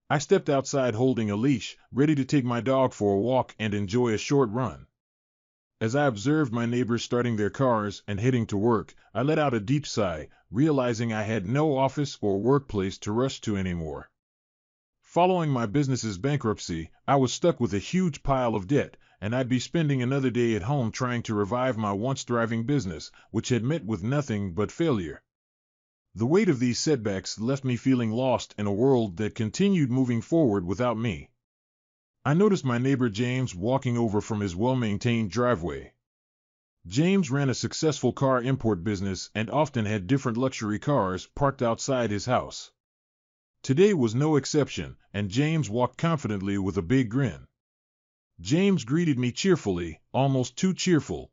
I stepped outside holding a leash, ready to take my dog for a walk and enjoy a short run. As I observed my neighbors starting their cars and heading to work, I let out a deep sigh, realizing I had no office or workplace to rush to anymore. Following my business's bankruptcy, I was stuck with a huge pile of debt, and I'd be spending another day at home trying to revive my once thriving business, which had met with nothing but failure. The weight of these setbacks left me feeling lost in a world that continued moving forward without me. I noticed my neighbor James walking over from his well-maintained driveway. James ran a successful car import business and often had different luxury cars parked outside his house. Today was no exception, and James walked confidently with a big grin. James greeted me cheerfully, almost too cheerful.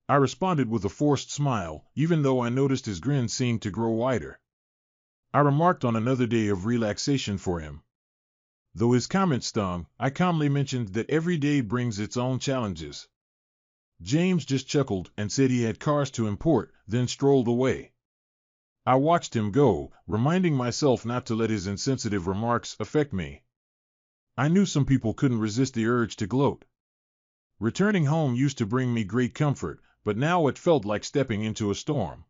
I responded with a forced smile, even though I noticed his grin seemed to grow wider. I remarked on another day of relaxation for him. Though his comment stung, I calmly mentioned that every day brings its own challenges. James just chuckled and said he had cars to import, then strolled away. I watched him go, reminding myself not to let his insensitive remarks affect me. I knew some people couldn't resist the urge to gloat. Returning home used to bring me great comfort, but now it felt like stepping into a storm.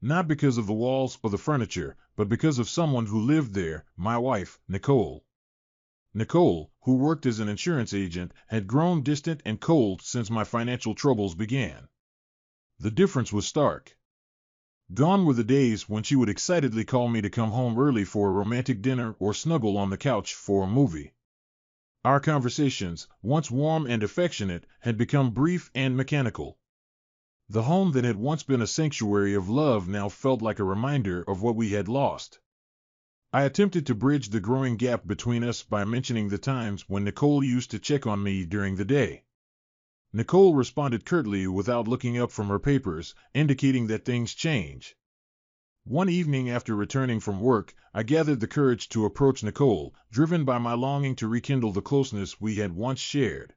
Not because of the walls or the furniture, but because of someone who lived there, my wife, Nicole. Nicole, who worked as an insurance agent, had grown distant and cold since my financial troubles began. The difference was stark. Gone were the days when she would excitedly call me to come home early for a romantic dinner or snuggle on the couch for a movie. Our conversations, once warm and affectionate, had become brief and mechanical. The home that had once been a sanctuary of love now felt like a reminder of what we had lost. I attempted to bridge the growing gap between us by mentioning the times when Nicole used to check on me during the day. Nicole responded curtly without looking up from her papers, indicating that things change. One evening after returning from work, I gathered the courage to approach Nicole, driven by my longing to rekindle the closeness we had once shared.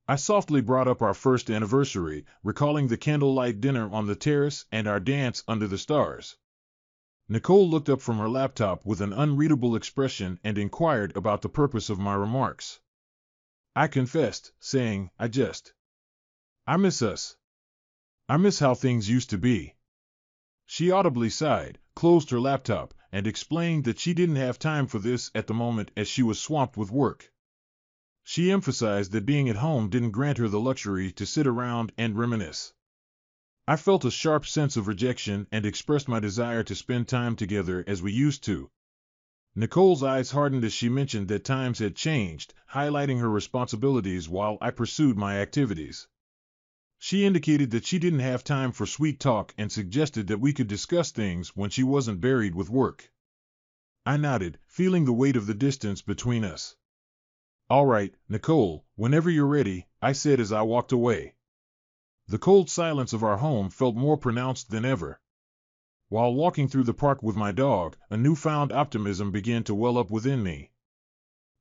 I softly brought up our first anniversary, recalling the candlelight dinner on the terrace and our dance under the stars. Nicole looked up from her laptop with an unreadable expression and inquired about the purpose of my remarks. I confessed, saying, I miss us. I miss how things used to be. She audibly sighed, closed her laptop, and explained that she didn't have time for this at the moment as she was swamped with work. She emphasized that being at home didn't grant her the luxury to sit around and reminisce. I felt a sharp sense of rejection and expressed my desire to spend time together as we used to. Nicole's eyes hardened as she mentioned that times had changed, highlighting her responsibilities while I pursued my activities. She indicated that she didn't have time for sweet talk and suggested that we could discuss things when she wasn't buried with work. I nodded, feeling the weight of the distance between us. All right, Nicole, whenever you're ready, I said as I walked away. The cold silence of our home felt more pronounced than ever. While walking through the park with my dog, a newfound optimism began to well up within me.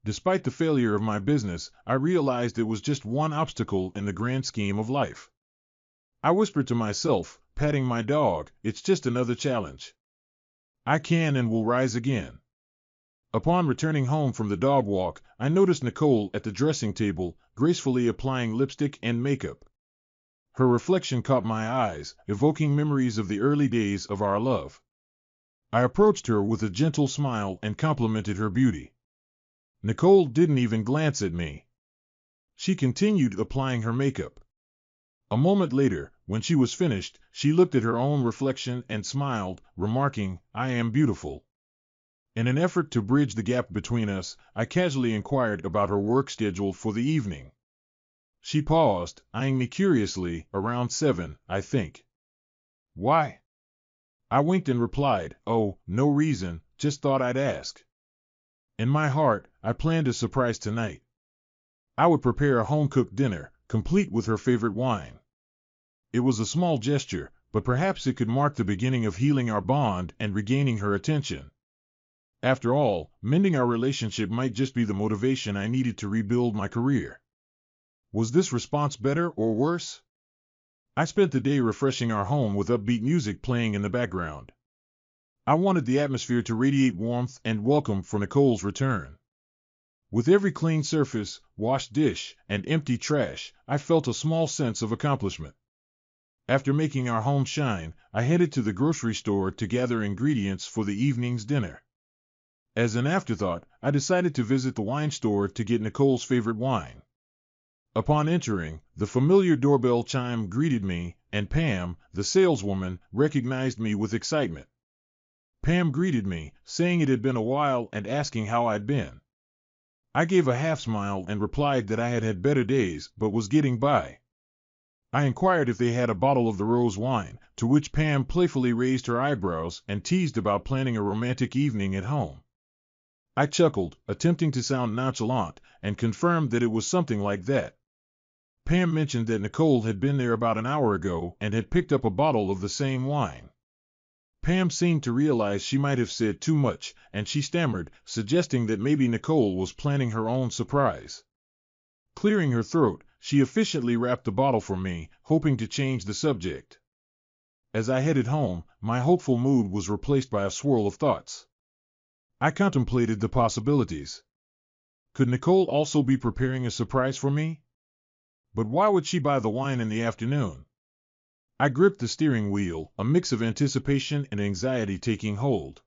Despite the failure of my business, I realized it was just one obstacle in the grand scheme of life. I whispered to myself, patting my dog, it's just another challenge. I can and will rise again. Upon returning home from the dog walk, I noticed Nicole at the dressing table, gracefully applying lipstick and makeup. Her reflection caught my eyes, evoking memories of the early days of our love. I approached her with a gentle smile and complimented her beauty. Nicole didn't even glance at me. She continued applying her makeup. A moment later, when she was finished, she looked at her own reflection and smiled, remarking, I am beautiful. In an effort to bridge the gap between us, I casually inquired about her work schedule for the evening. She paused, eyeing me curiously, around 7, I think. Why? I winked and replied, oh, no reason, just thought I'd ask. In my heart, I planned a surprise tonight. I would prepare a home-cooked dinner, complete with her favorite wine. It was a small gesture, but perhaps it could mark the beginning of healing our bond and regaining her attention. After all, mending our relationship might just be the motivation I needed to rebuild my career. Was this response better or worse? I spent the day refreshing our home with upbeat music playing in the background. I wanted the atmosphere to radiate warmth and welcome for Nicole's return. With every clean surface, washed dish, and empty trash, I felt a small sense of accomplishment. After making our home shine, I headed to the grocery store to gather ingredients for the evening's dinner. As an afterthought, I decided to visit the wine store to get Nicole's favorite wine. Upon entering, the familiar doorbell chime greeted me, and Pam, the saleswoman, recognized me with excitement. Pam greeted me, saying it had been a while and asking how I'd been. I gave a half smile and replied that I had had better days, but was getting by. I inquired if they had a bottle of the rose wine, to which Pam playfully raised her eyebrows and teased about planning a romantic evening at home. I chuckled, attempting to sound nonchalant, and confirmed that it was something like that. Pam mentioned that Nicole had been there about an hour ago and had picked up a bottle of the same wine. Pam seemed to realize she might have said too much, and she stammered, suggesting that maybe Nicole was planning her own surprise. Clearing her throat, she efficiently wrapped the bottle for me, hoping to change the subject. As I headed home, my hopeful mood was replaced by a swirl of thoughts. I contemplated the possibilities. Could Nicole also be preparing a surprise for me? But why would she buy the wine in the afternoon? I gripped the steering wheel, a mix of anticipation and anxiety taking hold.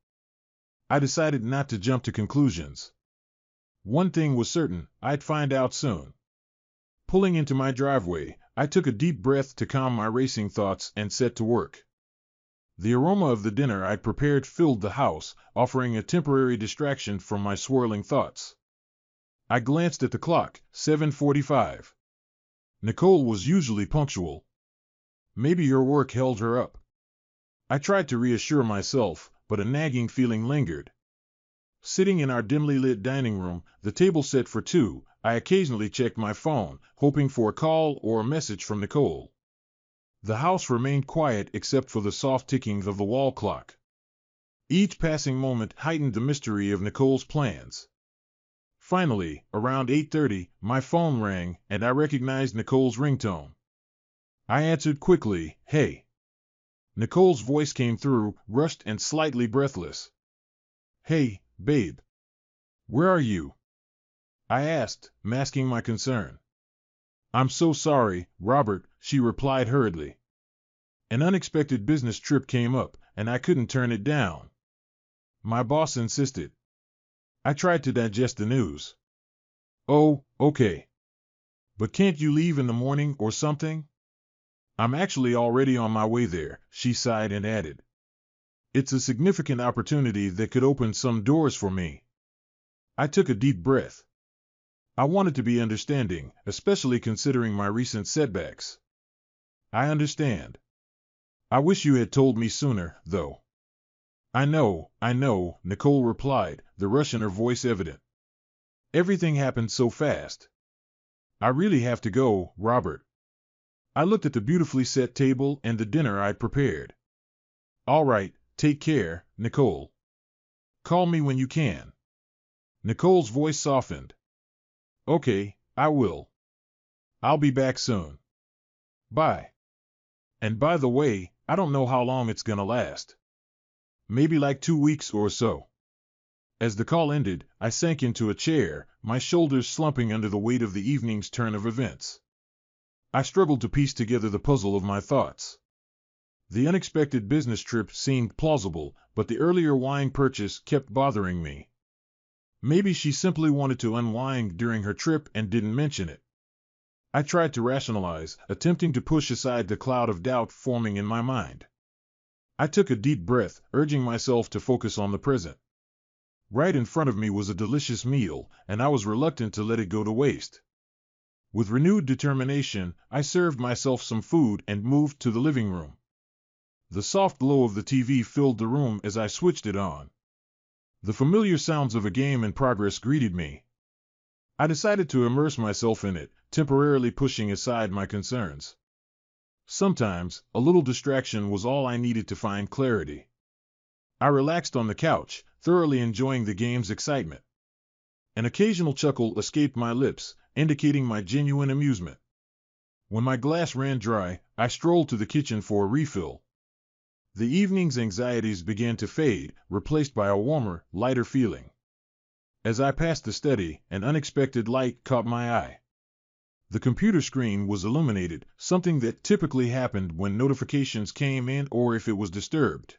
I decided not to jump to conclusions. One thing was certain, I'd find out soon. Pulling into my driveway, I took a deep breath to calm my racing thoughts and set to work. The aroma of the dinner I'd prepared filled the house, offering a temporary distraction from my swirling thoughts. I glanced at the clock, 7:45. Nicole was usually punctual. Maybe your work held her up. I tried to reassure myself, but a nagging feeling lingered. Sitting in our dimly lit dining room, the table set for two, I occasionally checked my phone, hoping for a call or a message from Nicole. The house remained quiet except for the soft ticking of the wall clock. Each passing moment heightened the mystery of Nicole's plans. Finally, around 8:30, my phone rang, and I recognized Nicole's ringtone. I answered quickly, "Hey." Nicole's voice came through, rushed and slightly breathless. "Hey, babe. Where are you?" I asked, masking my concern. "I'm so sorry, Robert," she replied hurriedly. "An unexpected business trip came up, and I couldn't turn it down. My boss insisted." I tried to digest the news. "Oh, okay. But can't you leave in the morning or something?" "I'm actually already on my way there," she sighed and added. "It's a significant opportunity that could open some doors for me." I took a deep breath. I wanted to be understanding, especially considering my recent setbacks. "I understand. I wish you had told me sooner, though." I know, Nicole replied, the rush in her voice evident. "Everything happened so fast. I really have to go, Robert." I looked at the beautifully set table and the dinner I'd prepared. "All right, take care, Nicole. Call me when you can." Nicole's voice softened. "Okay, I will. I'll be back soon. Bye. And by the way, I don't know how long it's gonna last. Maybe like 2 weeks or so." As the call ended, I sank into a chair, my shoulders slumping under the weight of the evening's turn of events. I struggled to piece together the puzzle of my thoughts. The unexpected business trip seemed plausible, but the earlier wine purchase kept bothering me. Maybe she simply wanted to unwind during her trip and didn't mention it. I tried to rationalize, attempting to push aside the cloud of doubt forming in my mind. I took a deep breath, urging myself to focus on the present. Right in front of me was a delicious meal, and I was reluctant to let it go to waste. With renewed determination, I served myself some food and moved to the living room. The soft glow of the TV filled the room as I switched it on. The familiar sounds of a game in progress greeted me. I decided to immerse myself in it, temporarily pushing aside my concerns. Sometimes, a little distraction was all I needed to find clarity. I relaxed on the couch, thoroughly enjoying the game's excitement. An occasional chuckle escaped my lips, indicating my genuine amusement. When my glass ran dry, I strolled to the kitchen for a refill. The evening's anxieties began to fade, replaced by a warmer, lighter feeling. As I passed the study, an unexpected light caught my eye. The computer screen was illuminated, something that typically happened when notifications came in or if it was disturbed.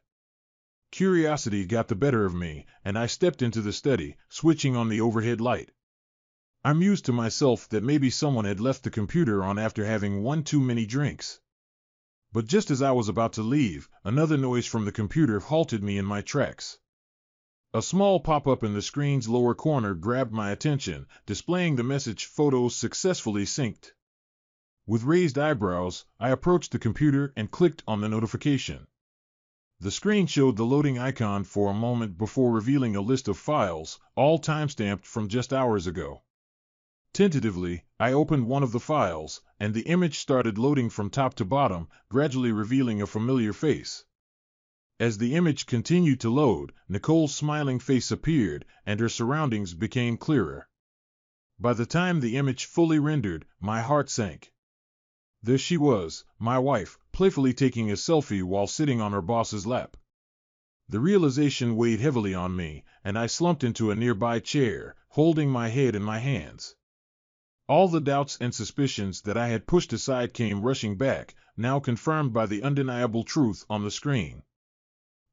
Curiosity got the better of me, and I stepped into the study, switching on the overhead light. I mused to myself that maybe someone had left the computer on after having one too many drinks. But just as I was about to leave, another noise from the computer halted me in my tracks. A small pop-up in the screen's lower corner grabbed my attention, displaying the message "Photos successfully synced." With raised eyebrows, I approached the computer and clicked on the notification. The screen showed the loading icon for a moment before revealing a list of files, all timestamped from just hours ago. Tentatively, I opened one of the files, and the image started loading from top to bottom, gradually revealing a familiar face. As the image continued to load, Nicole's smiling face appeared, and her surroundings became clearer. By the time the image fully rendered, my heart sank. There she was, my wife, playfully taking a selfie while sitting on her boss's lap. The realization weighed heavily on me, and I slumped into a nearby chair, holding my head in my hands. All the doubts and suspicions that I had pushed aside came rushing back, now confirmed by the undeniable truth on the screen.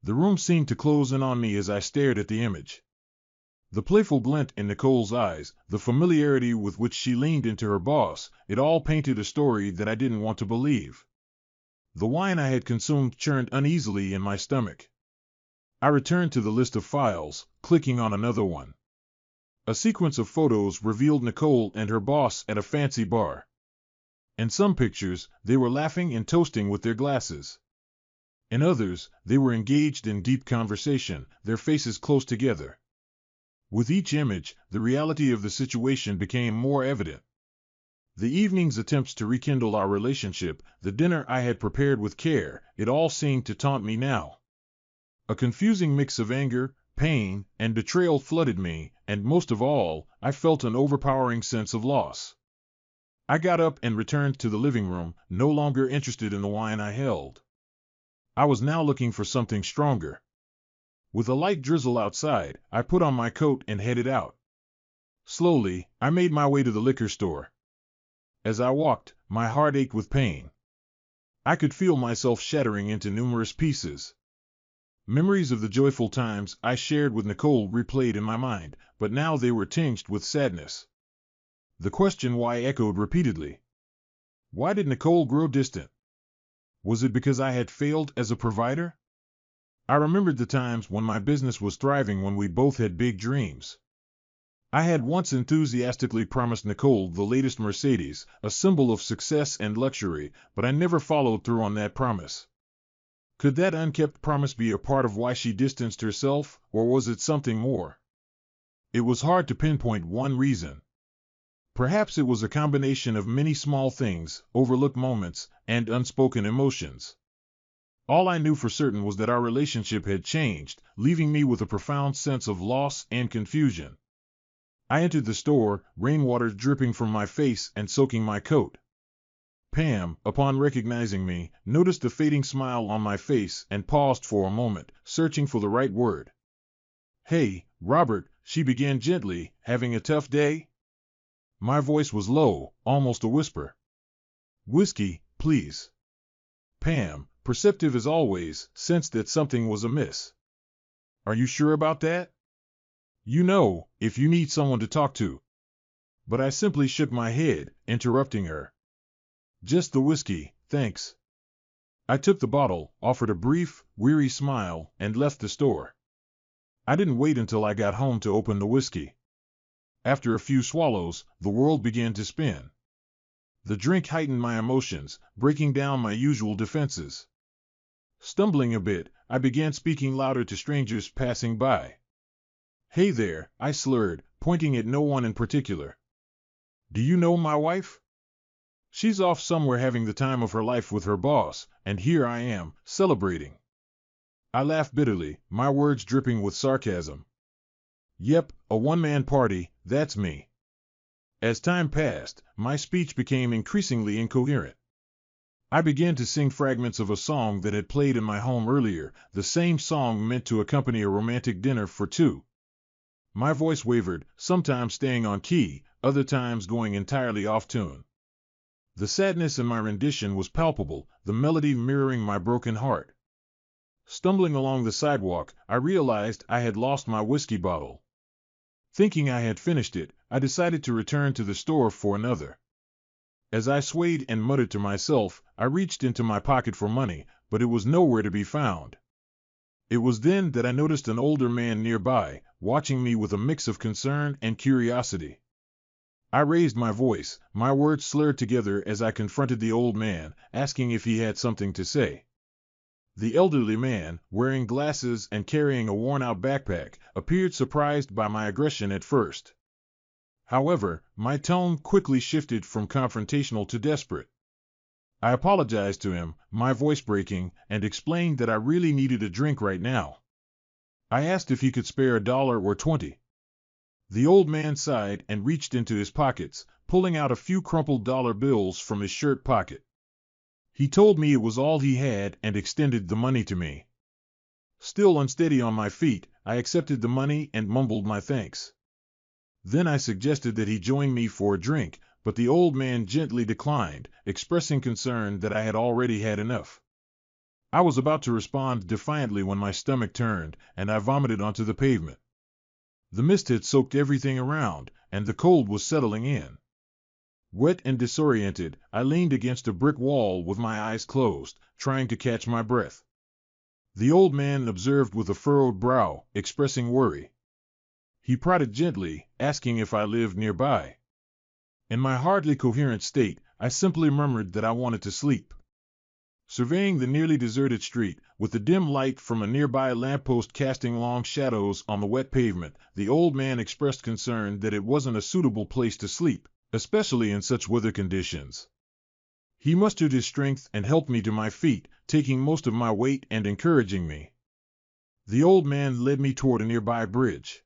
The room seemed to close in on me as I stared at the image. The playful glint in Nicole's eyes, the familiarity with which she leaned into her boss, it all painted a story that I didn't want to believe. The wine I had consumed churned uneasily in my stomach. I returned to the list of files, clicking on another one. A sequence of photos revealed Nicole and her boss at a fancy bar. In some pictures, they were laughing and toasting with their glasses. In others, they were engaged in deep conversation, their faces close together. With each image, the reality of the situation became more evident. The evening's attempts to rekindle our relationship, the dinner I had prepared with care, it all seemed to taunt me now. A confusing mix of anger, pain, and betrayal flooded me, and most of all, I felt an overpowering sense of loss. I got up and returned to the living room, no longer interested in the wine I held. I was now looking for something stronger. With a light drizzle outside, I put on my coat and headed out. Slowly, I made my way to the liquor store. As I walked, my heart ached with pain. I could feel myself shattering into numerous pieces. Memories of the joyful times I shared with Nicole replayed in my mind, but now they were tinged with sadness. The question why echoed repeatedly. Why did Nicole grow distant? Was it because I had failed as a provider? I remembered the times when my business was thriving, when we both had big dreams. I had once enthusiastically promised Nicole the latest Mercedes, a symbol of success and luxury, but I never followed through on that promise. Could that unkept promise be a part of why she distanced herself, or was it something more? It was hard to pinpoint one reason. Perhaps it was a combination of many small things, overlooked moments, and unspoken emotions. All I knew for certain was that our relationship had changed, leaving me with a profound sense of loss and confusion. I entered the store, rainwater dripping from my face and soaking my coat. Pam, upon recognizing me, noticed the fading smile on my face and paused for a moment, searching for the right word. "Hey, Robert," she began gently, "having a tough day?" My voice was low, almost a whisper. "Whiskey, please." Pam, perceptive as always, sensed that something was amiss. "Are you sure about that?" "You know, if you need someone to talk to." But I simply shook my head, interrupting her. "Just the whiskey, thanks." I took the bottle, offered a brief, weary smile, and left the store. I didn't wait until I got home to open the whiskey. After a few swallows, the world began to spin. The drink heightened my emotions, breaking down my usual defenses. Stumbling a bit, I began speaking louder to strangers passing by. "Hey there," I slurred, pointing at no one in particular. "Do you know my wife? She's off somewhere having the time of her life with her boss, and here I am, celebrating." I laughed bitterly, my words dripping with sarcasm. "Yep, a one-man party, that's me." As time passed, my speech became increasingly incoherent. I began to sing fragments of a song that had played in my home earlier, the same song meant to accompany a romantic dinner for two. My voice wavered, sometimes staying on key, other times going entirely off tune. The sadness in my rendition was palpable, the melody mirroring my broken heart. Stumbling along the sidewalk, I realized I had lost my whiskey bottle. Thinking I had finished it, I decided to return to the store for another. As I swayed and muttered to myself, I reached into my pocket for money, but it was nowhere to be found. It was then that I noticed an older man nearby, watching me with a mix of concern and curiosity. I raised my voice, my words slurred together as I confronted the old man, asking if he had something to say. The elderly man, wearing glasses and carrying a worn-out backpack, appeared surprised by my aggression at first. However, my tone quickly shifted from confrontational to desperate. I apologized to him, my voice breaking, and explained that I really needed a drink right now. I asked if he could spare $1 or 20. The old man sighed and reached into his pockets, pulling out a few crumpled dollar bills from his shirt pocket. He told me it was all he had and extended the money to me. Still unsteady on my feet, I accepted the money and mumbled my thanks. Then I suggested that he join me for a drink, but the old man gently declined, expressing concern that I had already had enough. I was about to respond defiantly when my stomach turned, and I vomited onto the pavement. The mist had soaked everything around, and the cold was settling in. Wet and disoriented, I leaned against a brick wall with my eyes closed, trying to catch my breath. The old man observed with a furrowed brow, expressing worry. He prodded gently, asking if I lived nearby. In my hardly coherent state, I simply murmured that I wanted to sleep. Surveying the nearly deserted street, with the dim light from a nearby lamppost casting long shadows on the wet pavement, the old man expressed concern that it wasn't a suitable place to sleep, especially in such weather conditions. He mustered his strength and helped me to my feet, taking most of my weight and encouraging me. The old man led me toward a nearby bridge.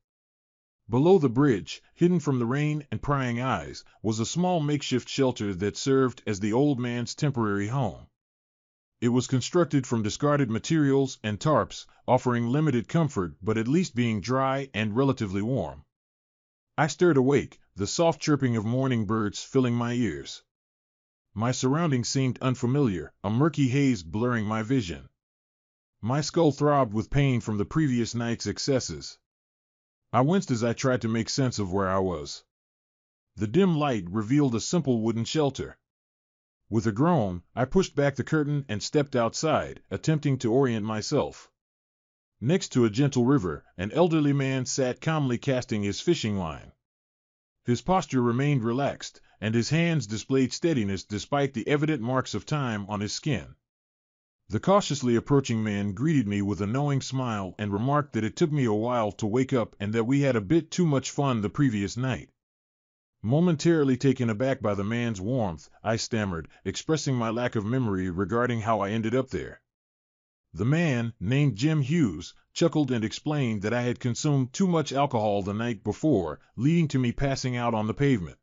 Below the bridge, hidden from the rain and prying eyes, was a small makeshift shelter that served as the old man's temporary home. It was constructed from discarded materials and tarps, offering limited comfort but at least being dry and relatively warm. I stirred awake, the soft chirping of morning birds filling my ears. My surroundings seemed unfamiliar, a murky haze blurring my vision. My skull throbbed with pain from the previous night's excesses. I winced as I tried to make sense of where I was. The dim light revealed a simple wooden shelter. With a groan, I pushed back the curtain and stepped outside, attempting to orient myself. Next to a gentle river, an elderly man sat calmly casting his fishing line. His posture remained relaxed, and his hands displayed steadiness despite the evident marks of time on his skin. The cautiously approaching man greeted me with a knowing smile and remarked that it took me a while to wake up and that we had a bit too much fun the previous night. Momentarily taken aback by the man's warmth, I stammered, expressing my lack of memory regarding how I ended up there. The man, named Jim Hughes, chuckled and explained that I had consumed too much alcohol the night before, leading to me passing out on the pavement.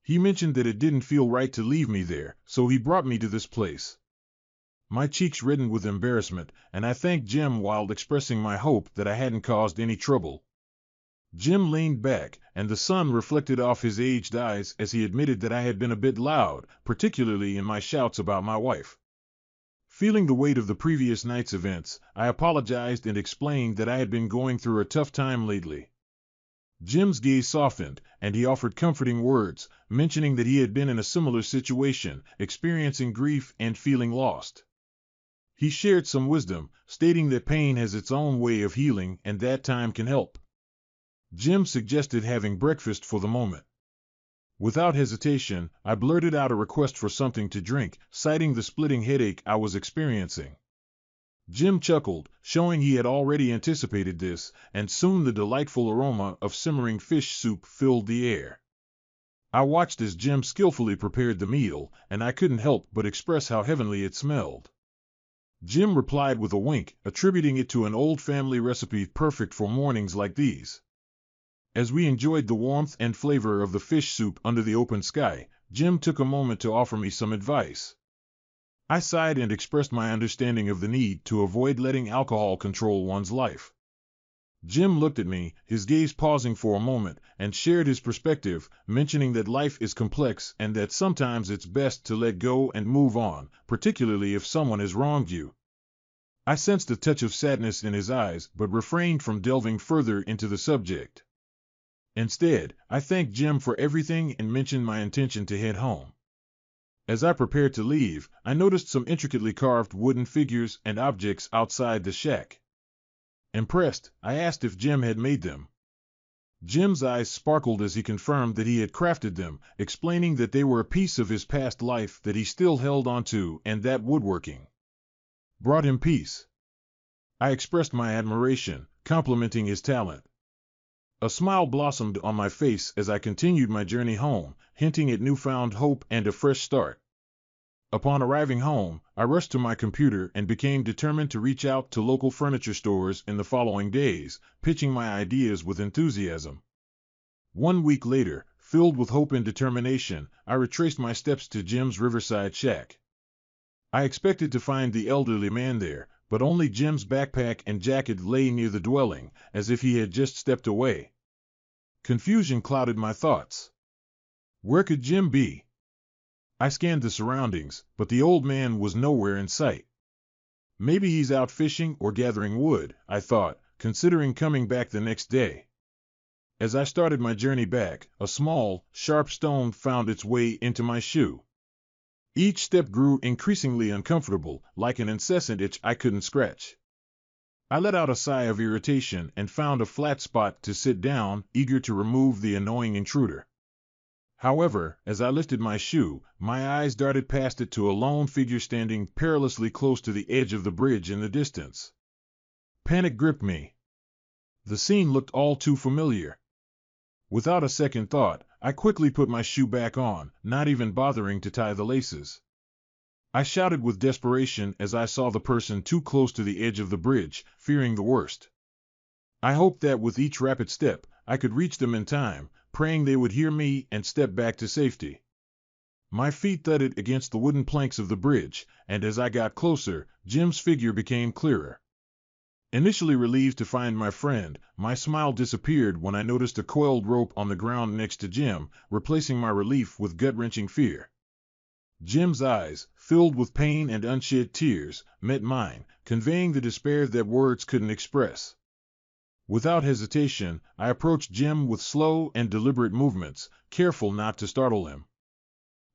He mentioned that it didn't feel right to leave me there, so he brought me to this place. My cheeks reddened with embarrassment, and I thanked Jim while expressing my hope that I hadn't caused any trouble. Jim leaned back, and the sun reflected off his aged eyes as he admitted that I had been a bit loud, particularly in my shouts about my wife. Feeling the weight of the previous night's events, I apologized and explained that I had been going through a tough time lately. Jim's gaze softened, and he offered comforting words, mentioning that he had been in a similar situation, experiencing grief and feeling lost. He shared some wisdom, stating that pain has its own way of healing and that time can help. Jim suggested having breakfast for the moment. Without hesitation, I blurted out a request for something to drink, citing the splitting headache I was experiencing. Jim chuckled, showing he had already anticipated this, and soon the delightful aroma of simmering fish soup filled the air. I watched as Jim skillfully prepared the meal, and I couldn't help but express how heavenly it smelled. Jim replied with a wink, attributing it to an old family recipe perfect for mornings like these. As we enjoyed the warmth and flavor of the fish soup under the open sky, Jim took a moment to offer me some advice. I sighed and expressed my understanding of the need to avoid letting alcohol control one's life. Jim looked at me, his gaze pausing for a moment, and shared his perspective, mentioning that life is complex and that sometimes it's best to let go and move on, particularly if someone has wronged you. I sensed a touch of sadness in his eyes, but refrained from delving further into the subject. Instead, I thanked Jim for everything and mentioned my intention to head home. As I prepared to leave, I noticed some intricately carved wooden figures and objects outside the shack. Impressed, I asked if Jim had made them. Jim's eyes sparkled as he confirmed that he had crafted them, explaining that they were a piece of his past life that he still held on to and that woodworking brought him peace. I expressed my admiration, complimenting his talent. A smile blossomed on my face as I continued my journey home, hinting at newfound hope and a fresh start. Upon arriving home, I rushed to my computer and became determined to reach out to local furniture stores in the following days, pitching my ideas with enthusiasm. 1 week later, filled with hope and determination, I retraced my steps to Jim's riverside shack. I expected to find the elderly man there, but only Jim's backpack and jacket lay near the dwelling, as if he had just stepped away. Confusion clouded my thoughts. Where could Jim be? I scanned the surroundings, but the old man was nowhere in sight. Maybe he's out fishing or gathering wood, I thought, considering coming back the next day. As I started my journey back, a small, sharp stone found its way into my shoe. Each step grew increasingly uncomfortable, like an incessant itch I couldn't scratch. I let out a sigh of irritation and found a flat spot to sit down, eager to remove the annoying intruder. However, as I lifted my shoe, my eyes darted past it to a lone figure standing perilously close to the edge of the bridge in the distance. Panic gripped me. The scene looked all too familiar. Without a second thought, I quickly put my shoe back on, not even bothering to tie the laces. I shouted with desperation as I saw the person too close to the edge of the bridge, fearing the worst. I hoped that with each rapid step, I could reach them in time, praying they would hear me and step back to safety. My feet thudded against the wooden planks of the bridge, and as I got closer, Jim's figure became clearer. Initially relieved to find my friend, my smile disappeared when I noticed a coiled rope on the ground next to Jim, replacing my relief with gut-wrenching fear. Jim's eyes, filled with pain and unshed tears, met mine, conveying the despair that words couldn't express. Without hesitation, I approached Jim with slow and deliberate movements, careful not to startle him.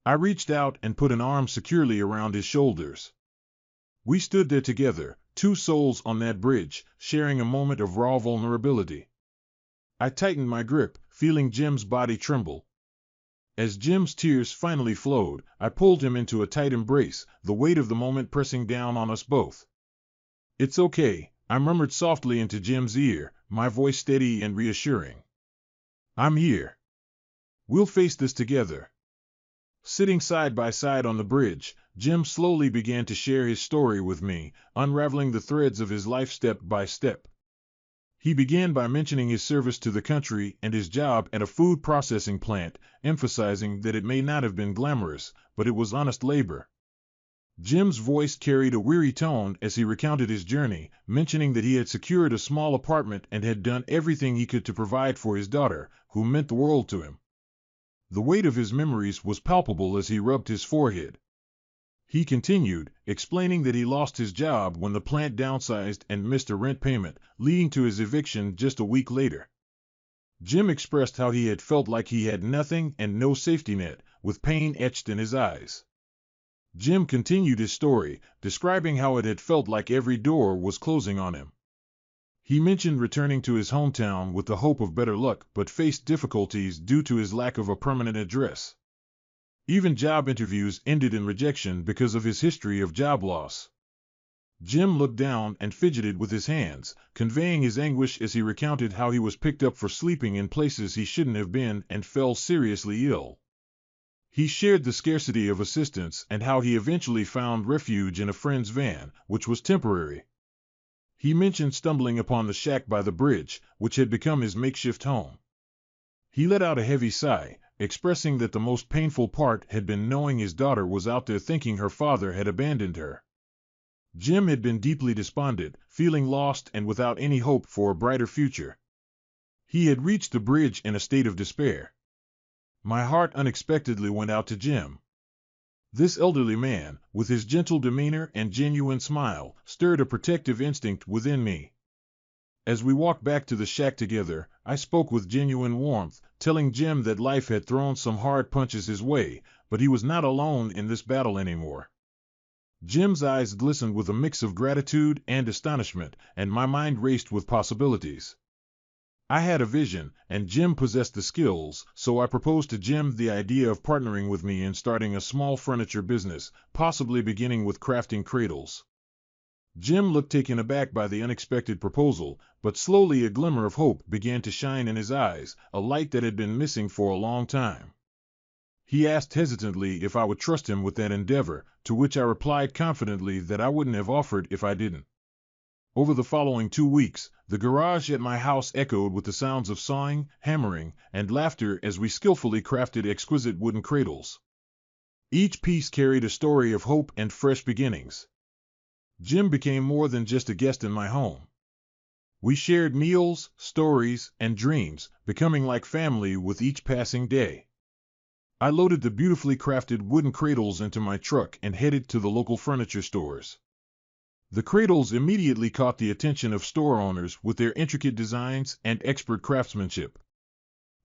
I reached out and put an arm securely around his shoulders. We stood there together, two souls on that bridge, sharing a moment of raw vulnerability. I tightened my grip, feeling Jim's body tremble. As Jim's tears finally flowed, I pulled him into a tight embrace, the weight of the moment pressing down on us both. "It's okay," I murmured softly into Jim's ear, my voice steady and reassuring. "I'm here. We'll face this together." Sitting side by side on the bridge, Jim slowly began to share his story with me, unraveling the threads of his life step by step. He began by mentioning his service to the country and his job at a food processing plant, emphasizing that it may not have been glamorous, but it was honest labor. Jim's voice carried a weary tone as he recounted his journey, mentioning that he had secured a small apartment and had done everything he could to provide for his daughter, who meant the world to him. The weight of his memories was palpable as he rubbed his forehead. He continued, explaining that he lost his job when the plant downsized and missed a rent payment, leading to his eviction just a week later. Jim expressed how he had felt like he had nothing and no safety net, with pain etched in his eyes. Jim continued his story, describing how it had felt like every door was closing on him. He mentioned returning to his hometown with the hope of better luck, but faced difficulties due to his lack of a permanent address. Even job interviews ended in rejection because of his history of job loss. Jim looked down and fidgeted with his hands, conveying his anguish as he recounted how he was picked up for sleeping in places he shouldn't have been and fell seriously ill. He shared the scarcity of assistance and how he eventually found refuge in a friend's van, which was temporary. He mentioned stumbling upon the shack by the bridge, which had become his makeshift home. He let out a heavy sigh, expressing that the most painful part had been knowing his daughter was out there thinking her father had abandoned her. Jim had been deeply despondent, feeling lost and without any hope for a brighter future. He had reached the bridge in a state of despair. My heart unexpectedly went out to Jim. This elderly man, with his gentle demeanor and genuine smile, stirred a protective instinct within me. As we walked back to the shack together, I spoke with genuine warmth, telling Jim that life had thrown some hard punches his way, but he was not alone in this battle anymore. Jim's eyes glistened with a mix of gratitude and astonishment, and my mind raced with possibilities. I had a vision, and Jim possessed the skills, so I proposed to Jim the idea of partnering with me in starting a small furniture business, possibly beginning with crafting cradles. Jim looked taken aback by the unexpected proposal, but slowly a glimmer of hope began to shine in his eyes, a light that had been missing for a long time. He asked hesitantly if I would trust him with that endeavor, to which I replied confidently that I wouldn't have offered if I didn't. Over the following 2 weeks, the garage at my house echoed with the sounds of sawing, hammering, and laughter as we skillfully crafted exquisite wooden cradles. Each piece carried a story of hope and fresh beginnings. Jim became more than just a guest in my home. We shared meals, stories, and dreams, becoming like family with each passing day. I loaded the beautifully crafted wooden cradles into my truck and headed to the local furniture stores. The cradles immediately caught the attention of store owners with their intricate designs and expert craftsmanship.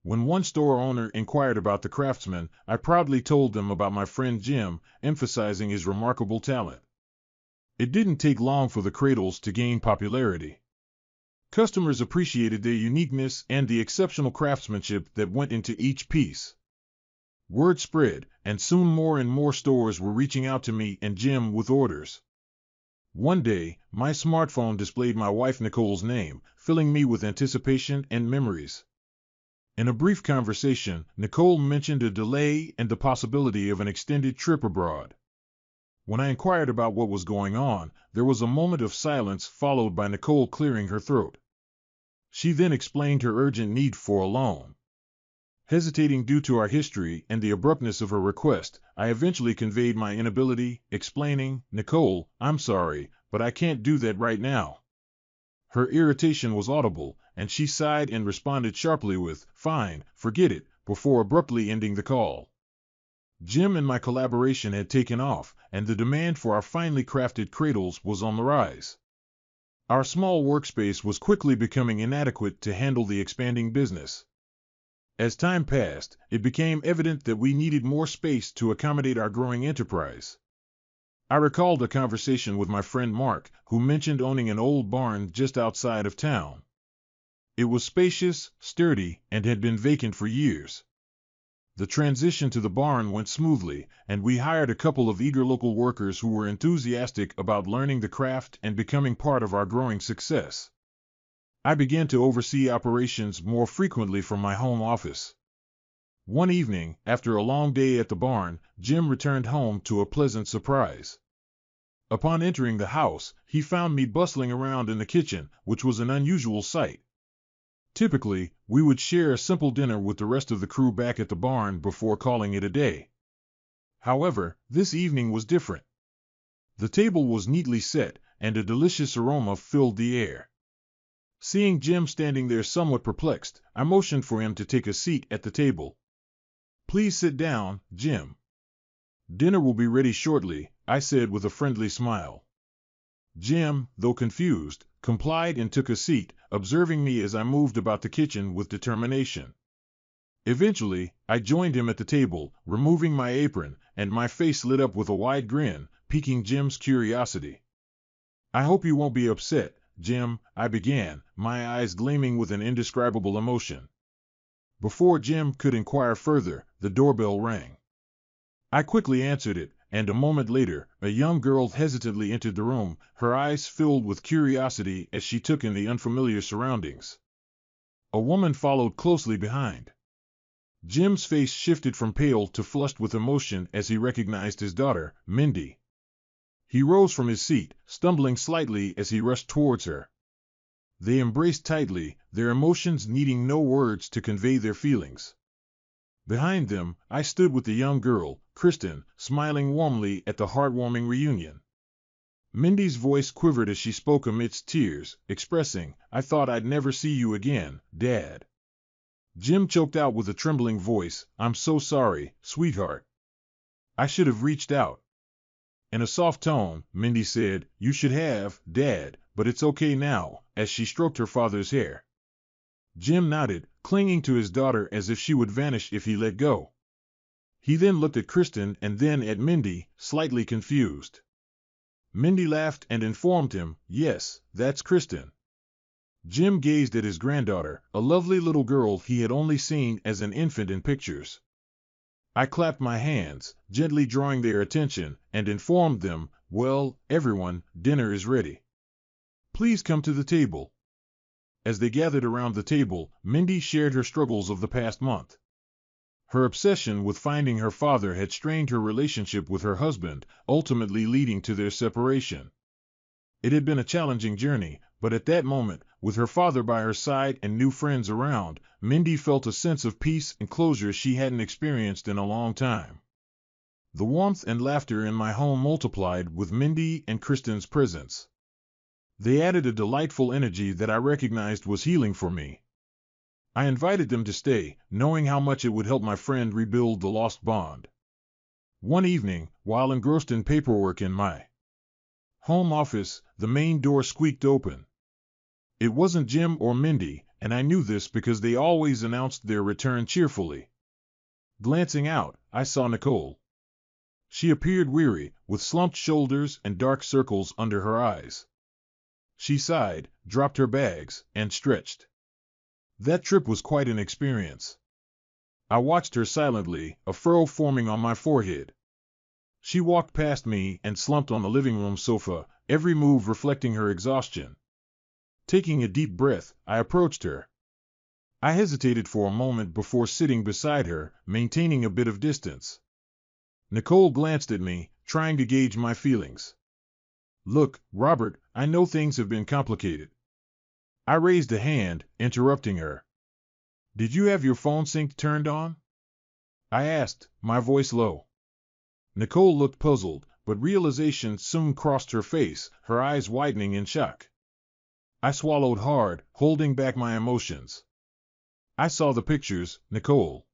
When one store owner inquired about the craftsman, I proudly told them about my friend Jim, emphasizing his remarkable talent. It didn't take long for the cradles to gain popularity. Customers appreciated their uniqueness and the exceptional craftsmanship that went into each piece. Word spread, and soon more and more stores were reaching out to me and Jim with orders. One day, my smartphone displayed my wife Nicole's name, filling me with anticipation and memories. In a brief conversation, Nicole mentioned a delay and the possibility of an extended trip abroad. When I inquired about what was going on, there was a moment of silence followed by Nicole clearing her throat. She then explained her urgent need for a loan. Hesitating due to our history and the abruptness of her request, I eventually conveyed my inability, explaining, "Nicole, I'm sorry, but I can't do that right now." Her irritation was audible, and she sighed and responded sharply with, "Fine, forget it," before abruptly ending the call. Jim and my collaboration had taken off, and the demand for our finely crafted cradles was on the rise. Our small workspace was quickly becoming inadequate to handle the expanding business. As time passed, it became evident that we needed more space to accommodate our growing enterprise. I recalled a conversation with my friend Mark, who mentioned owning an old barn just outside of town. It was spacious, sturdy, and had been vacant for years. The transition to the barn went smoothly, and we hired a couple of eager local workers who were enthusiastic about learning the craft and becoming part of our growing success. I began to oversee operations more frequently from my home office. One evening, after a long day at the barn, Jim returned home to a pleasant surprise. Upon entering the house, he found me bustling around in the kitchen, which was an unusual sight. Typically, we would share a simple dinner with the rest of the crew back at the barn before calling it a day. However, this evening was different. The table was neatly set, and a delicious aroma filled the air. Seeing Jim standing there somewhat perplexed, I motioned for him to take a seat at the table. "Please sit down, Jim. Dinner will be ready shortly," I said with a friendly smile. Jim, though confused, complied and took a seat, observing me as I moved about the kitchen with determination. Eventually, I joined him at the table, removing my apron, and my face lit up with a wide grin, piquing Jim's curiosity. "I hope you won't be upset, Jim," I began, my eyes gleaming with an indescribable emotion. Before Jim could inquire further, the doorbell rang. I quickly answered it, and a moment later, a young girl hesitantly entered the room, her eyes filled with curiosity as she took in the unfamiliar surroundings. A woman followed closely behind. Jim's face shifted from pale to flushed with emotion as he recognized his daughter, Mindy. He rose from his seat, stumbling slightly as he rushed towards her. They embraced tightly, their emotions needing no words to convey their feelings. Behind them, I stood with the young girl, Kristen, smiling warmly at the heartwarming reunion. Mindy's voice quivered as she spoke amidst tears, expressing, "I thought I'd never see you again, Dad." Jim choked out with a trembling voice, "I'm so sorry, sweetheart. I should have reached out." In a soft tone, Mindy said, "You should have, Dad, but it's okay now," as she stroked her father's hair. Jim nodded, clinging to his daughter as if she would vanish if he let go. He then looked at Kristen and then at Mindy, slightly confused. Mindy laughed and informed him, "Yes, that's Kristen." Jim gazed at his granddaughter, a lovely little girl he had only seen as an infant in pictures. I clapped my hands, gently drawing their attention, and informed them, "Well, everyone, dinner is ready. Please come to the table." As they gathered around the table, Mindy shared her struggles of the past month. Her obsession with finding her father had strained her relationship with her husband, ultimately leading to their separation. It had been a challenging journey, but at that moment, with her father by her side and new friends around, Mindy felt a sense of peace and closure she hadn't experienced in a long time. The warmth and laughter in my home multiplied with Mindy and Kristen's presence. They added a delightful energy that I recognized was healing for me. I invited them to stay, knowing how much it would help my friend rebuild the lost bond. One evening, while engrossed in paperwork in my home office, the main door squeaked open. It wasn't Jim or Mindy, and I knew this because they always announced their return cheerfully. Glancing out, I saw Nicole. She appeared weary, with slumped shoulders and dark circles under her eyes. She sighed, dropped her bags, and stretched. That trip was quite an experience. I watched her silently, a furrow forming on my forehead. She walked past me and slumped on the living room sofa, every move reflecting her exhaustion. Taking a deep breath, I approached her. I hesitated for a moment before sitting beside her, maintaining a bit of distance. Nicole glanced at me, trying to gauge my feelings. "Look, Robert, I know things have been complicated." I raised a hand, interrupting her. "Did you have your phone sync turned on?" I asked, my voice low. Nicole looked puzzled, but realization soon crossed her face, her eyes widening in shock. I swallowed hard, holding back my emotions. "I saw the pictures, Nicole.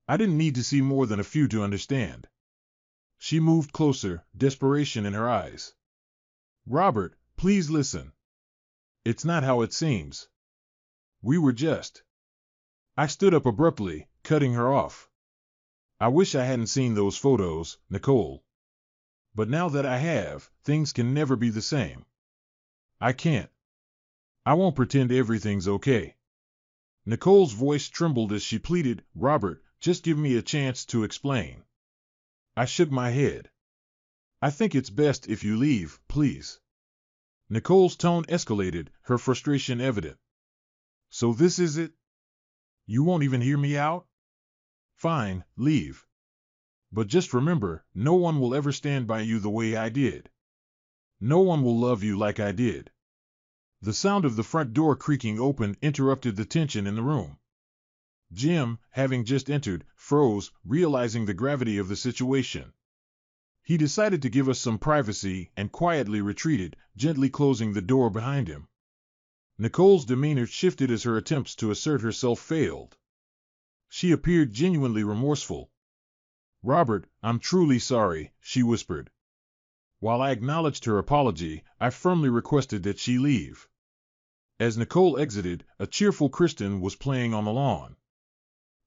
I didn't need to see more than a few to understand." She moved closer, desperation in her eyes. "Robert, please listen. It's not how it seems. We were just..." I stood up abruptly, cutting her off. "I wish I hadn't seen those photos, Nicole. But now that I have, things can never be the same. I can't. I won't pretend everything's okay." Nicole's voice trembled as she pleaded, "Robert, just give me a chance to explain." I shook my head. "I think it's best if you leave, please." Nicole's tone escalated, her frustration evident. "So this is it? You won't even hear me out? Fine, leave. But just remember, no one will ever stand by you the way I did. No one will love you like I did." The sound of the front door creaking open interrupted the tension in the room. Jim, having just entered, froze, realizing the gravity of the situation. He decided to give us some privacy and quietly retreated, gently closing the door behind him. Nicole's demeanor shifted as her attempts to assert herself failed. She appeared genuinely remorseful. "Robert, I'm truly sorry," she whispered. While I acknowledged her apology, I firmly requested that she leave. As Nicole exited, a cheerful Kristen was playing on the lawn.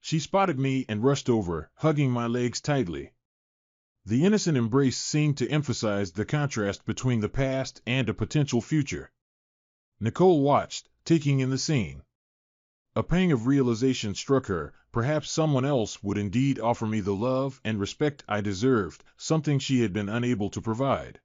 She spotted me and rushed over, hugging my legs tightly. The innocent embrace seemed to emphasize the contrast between the past and a potential future. Nicole watched, taking in the scene. A pang of realization struck her, perhaps someone else would indeed offer me the love and respect I deserved, something she had been unable to provide.